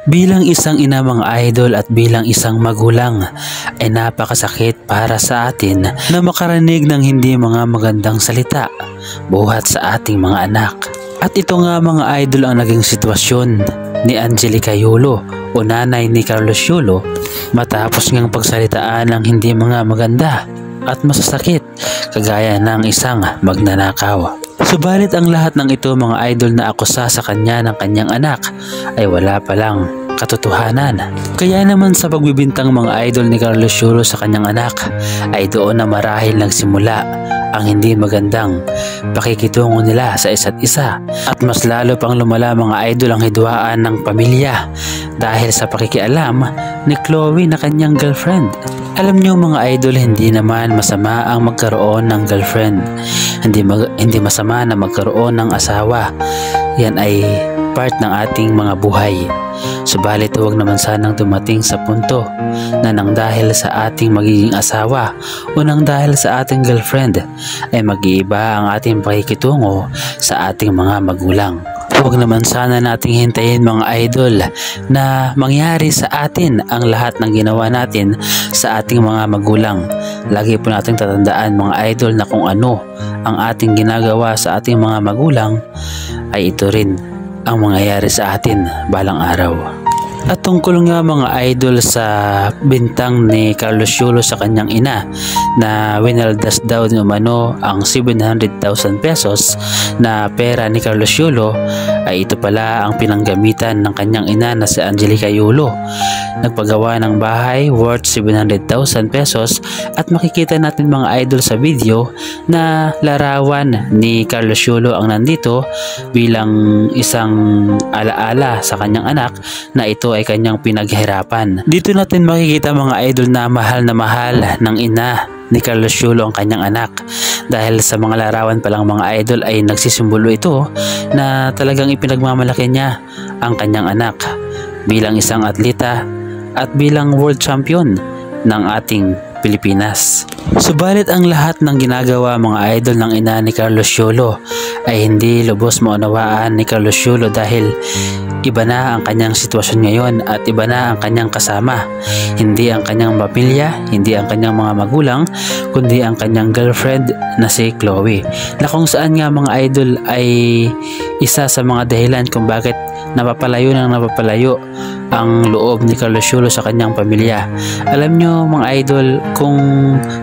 Bilang isang ina mga idol at bilang isang magulang ay napakasakit para sa atin na makarinig ng hindi mga magandang salita buhat sa ating mga anak. At ito nga mga idol ang naging sitwasyon ni Angelica Yulo o nanay ni Carlos Yulo matapos ngang pagsalitaan ng hindi mga maganda at masasakit kagaya ng isang magnanakaw. Subalit ang lahat ng ito mga idol na akusa sa kanya ng kanyang anak ay wala palang katotohanan. Kaya naman sa pagbibintang mga idol ni Carlos Yulo sa kanyang anak ay doon na marahil nagsimula ang hindi magandang pakikitungo nila sa isa't isa at mas lalo pang lumala mga idol ang hidwaan ng pamilya dahil sa pakikialam ni Chloe na kanyang girlfriend. Alam nyo mga idol, hindi naman masama ang magkaroon ng girlfriend. Hindi masama na magkaroon ng asawa. Yan ay part ng ating mga buhay. Subalit huwag naman sanang dumating sa punto na nang dahil sa ating magiging asawa o nang dahil sa ating girlfriend ay mag-iiba ang ating pakikitungo sa ating mga magulang. Huwag naman sana nating hintayin mga idol na mangyari sa atin ang lahat ng ginawa natin sa ating mga magulang. Lagi po nating tatandaan mga idol na kung ano ang ating ginagawa sa ating mga magulang ay ito rin ang mangyayari sa atin balang araw. At tungkol nga mga idol sa bintang ni Carlos Yulo sa kanyang ina na winaldas daw ni umano ang 700,000 pesos na pera ni Carlos Yulo ay ito pala ang pinanggamitan ng kanyang ina na si Angelica Yulo. Nagpagawa ng bahay worth 700,000 pesos at makikita natin mga idol sa video na larawan ni Carlos Yulo ang nandito bilang isang alaala sa kanyang anak na ito ay kanyang pinaghirapan. Dito natin makikita mga idol na mahal ng ina ni Carlos Yulo ang kanyang anak dahil sa mga larawan palang mga idol ay nagsisimbolo ito na talagang ipinagmamalaki niya ang kanyang anak bilang isang atleta at bilang world champion ng ating Pilipinas. Subalit ang lahat ng ginagawa mga idol ng ina ni Carlos Yulo ay hindi lubos maunawaan ni Carlos Yulo dahil iba na ang kanyang sitwasyon ngayon at iba na ang kanyang kasama. Hindi ang kanyang pamilya, hindi ang kanyang mga magulang, kundi ang kanyang girlfriend na si Chloe. Na kung saan nga mga idol ay isa sa mga dahilan kung bakit napapalayo ang loob ni Carlos Yulo sa kanyang pamilya. Alam nyo mga idol, kung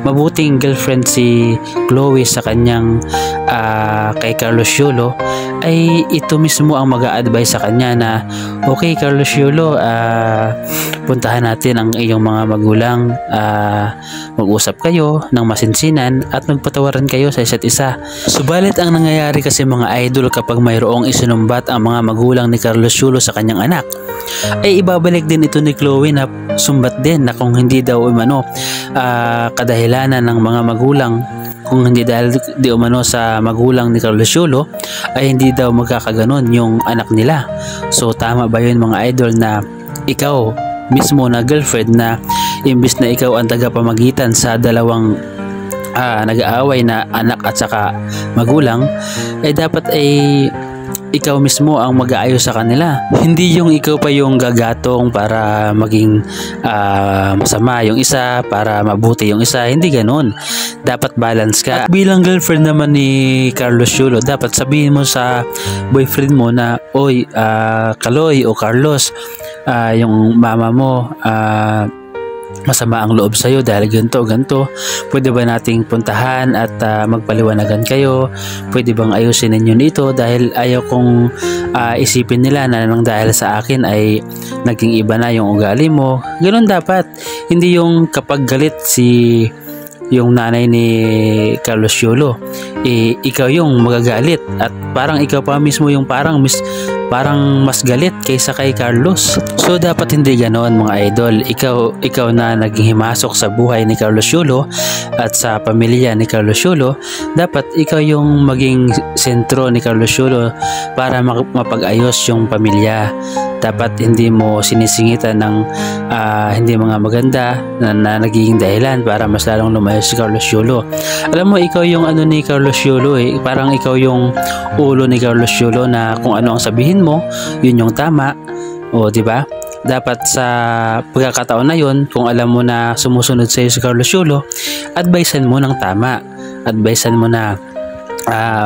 mabuting girlfriend si Chloe sa kanyang kay Carlos Yulo, ay ito mismo ang mag-a-advise sa kanya na okay Carlos Yulo, puntahan natin ang iyong mga magulang, mag-usap kayo ng masinsinan at magpatawaran kayo sa isa't isa. Subalit ang nangyayari kasi mga idol kapag mayroong isinumbat ang mga magulang ni Carlos Yulo sa kanyang anak, ay ibabalik din ito ni Chloe na sumbat din na kung hindi daw kadahilanan ng mga magulang, kung hindi dahil di umano sa magulang ni Carlos Yulo ay hindi daw magkakaganon yung anak nila. So tama ba yun mga idol na ikaw mismo na girlfriend na imbis na ikaw ang tagapamagitan sa dalawang nag-aaway na anak at saka magulang, ay dapat ay ikaw mismo ang mag-aayos sa kanila. Hindi yung ikaw pa yung gagatong para maging masama yung isa, para mabuti yung isa. Hindi ganun. Dapat balance ka. At bilang girlfriend naman ni Carlos Yulo, dapat sabihin mo sa boyfriend mo na, oy, Kaloy o Carlos, yung mama mo masama ang loob sa'yo dahil ganito, pwede ba nating puntahan at magpaliwanagan kayo? Pwede bang ayusin ninyo nito dahil ayaw kong isipin nila na nang dahil sa akin ay naging iba na yung ugali mo. Ganun dapat. Hindi yung kapag galit yung nanay ni Carlos Yulo, ikaw yung magagalit at parang ikaw pa mismo yung parang mas galit kaysa kay Carlos. So dapat hindi ganoon mga idol. Ikaw na naging himasok sa buhay ni Carlos Yulo at sa pamilya ni Carlos Yulo. Dapat ikaw yung maging sentro ni Carlos Yulo para mapag-ayos yung pamilya. Dapat hindi mo sinisingitan ng hindi mga maganda na nagiging dahilan para mas lalong lumayo si Carlos Yulo. Alam mo, ikaw yung ano ni Carlos Yulo parang ikaw yung ulo ni Carlos Yulo na kung ano ang sabihin mo, yun yung tama. O di ba? Dapat sa pagkakataon na yon, kung alam mo na sumusunod sa iyo si Carlos Yulo, advisean mo ng tama. Advisean mo na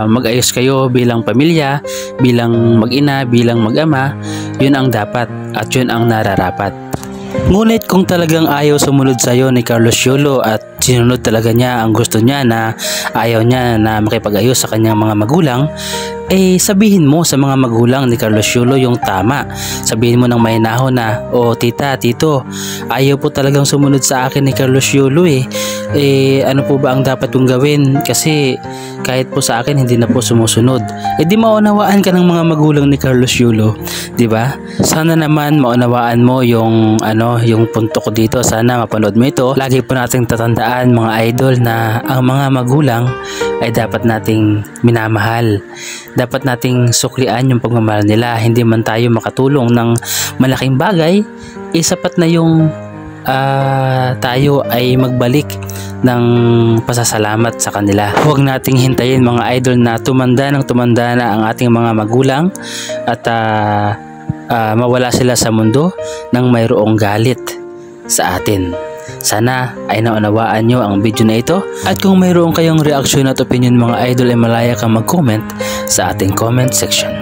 mag-ayos kayo bilang pamilya, bilang mag-ina, bilang mag-ama. Yun ang dapat at yun ang nararapat. Ngunit kung talagang ayaw sumunod sa iyo ni Carlos Yulo at sinunod talaga niya ang gusto niya, na ayaw niya na makipag-ayos sa kanyang mga magulang, sabihin mo sa mga magulang ni Carlos Yulo yung tama. Sabihin mo ng mahinahon na, "O tita, tito, ayaw po talagang sumunod sa akin ni Carlos Yulo ano po ba ang dapat kong gawin? Kasi kahit po sa akin hindi na po sumusunod." Di maunawaan ka ng mga magulang ni Carlos Yulo, di ba? Sana naman maunawaan mo yung yung punto ko dito. Sana mapanood mo ito. Lagi po nating tatandaan, mga idol, na ang mga magulang ay dapat nating minamahal. Dapat nating suklian yung pagmamahal nila. Hindi man tayo makatulong ng malaking bagay, sapat na yung tayo ay magbalik ng pasasalamat sa kanila. Huwag nating hintayin, mga idol, na tumanda na ang ating mga magulang at mawala sila sa mundo nang mayroong galit sa atin. Sana ay naunawaan nyo ang video na ito, at kung mayroong kayong reaksyon at opinion, mga idol, ay malaya kang mag-comment sa ating comment section.